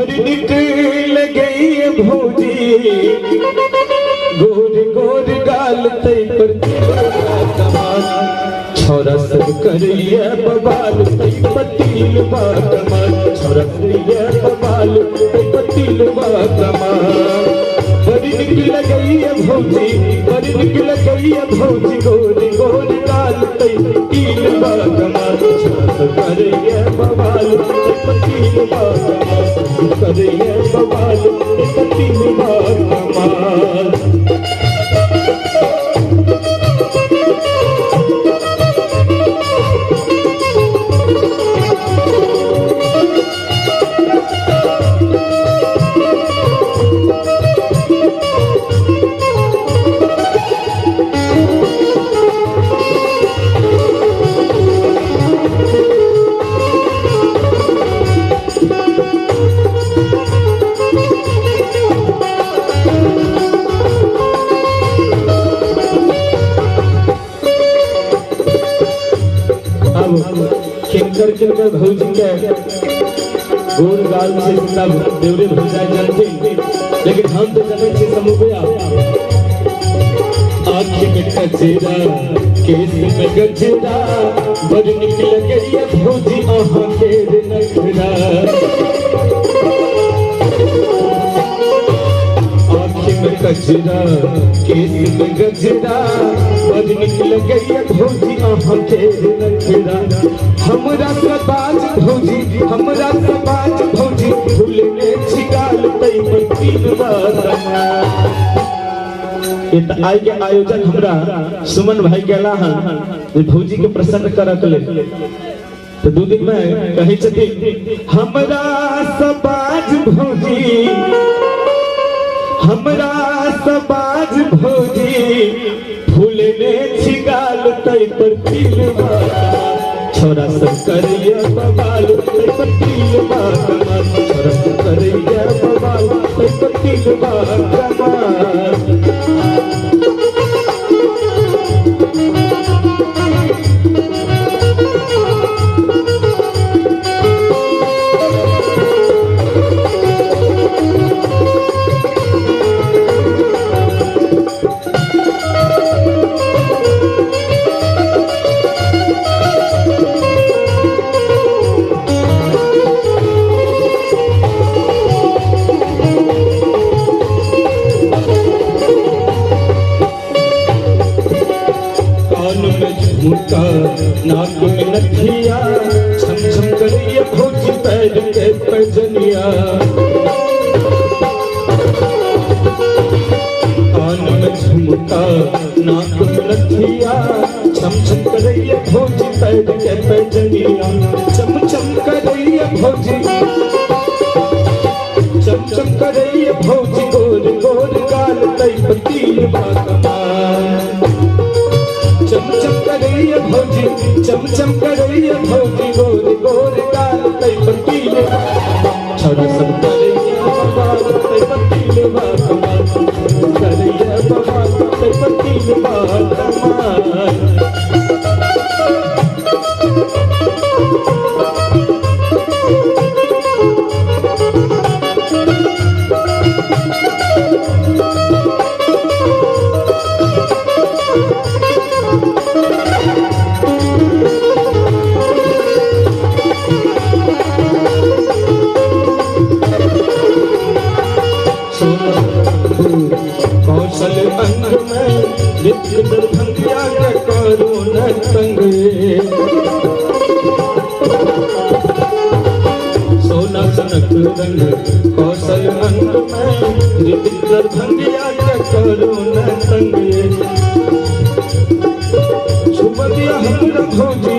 बड़ी निकल गई भौजी गोर गोर गाल तई पर कमाल छोरा सब करिए बवाल तई पतील बा कमाल छोरा करिए बवाल तई पतील बा कमाल बड़ी निकल गई भौजी बड़ी निकल गई भौजी गोर गोर गाल तई पतील बा कमाल छोरा सब करिए बवाल तई पतील बा कमाल करिए बवाल तई पतील बा कमाल किंकर किंकर भौजी के गोर गाल से सब देवरे भौजाई जानते लेकिन हम तो जने के समूहया आँख में कचरा केस में गजरा बड़ निकल गई भौजी आहाँ के नखरा आँख में कचरा केस में गजरा बड़ निकल गई भौजी आहाँ के नखरा हमरा सबाज भौजी फूल में छिगाल तई पतील बात आई के आयोजन हमरा सुमन भाई केला हन भौजी के प्रसन्न करक ले तो दू दिन में कहे छथि हमरा सबाज भौजी फूल में छिगाल तई पतील बात छोरा सब करिए बवाल तई पतील बा कमाल छोरा सब करिए बवाल तई पतील बा कमाल झुमका नाक में नथिया छम छम करिए भौजी पैर के पैजनिया कान में झुमका नाक में नथिया छम छम करिए भौजी पैर के पैजनिया चम चम करिए भौजी चम चम करिए भौजी गोर गोर गाल तई पतील बा कमाल चम चम करिए भौजी गोर गोर गाल तई पतील छोरा सब करिए बवाल तई पतील बा कमाल करिए बवाल तई पतील बा कमाल कौशल अंग में नित्य दर्भंगिया के करो न संग सोना सनक रंग कौशल अंग में नित्य दर्भंगिया के करो न संग छुप दिया हमरा भौजी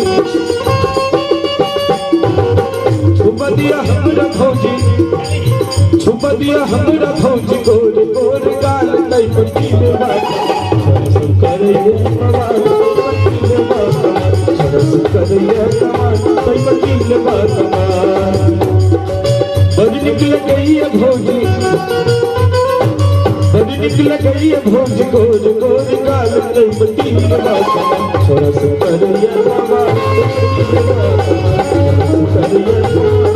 छुप दिया हमरा भौजी गोर गोर गाल तई पतील बा सब करिए बवाल तई करिए कमाल तई पतील बा कमाल बड़ निकल गई भौजी गोर गोर गाल तई पतील बा कमाल छोरा सब करिए बवाल तई पतील बा कमाल करिए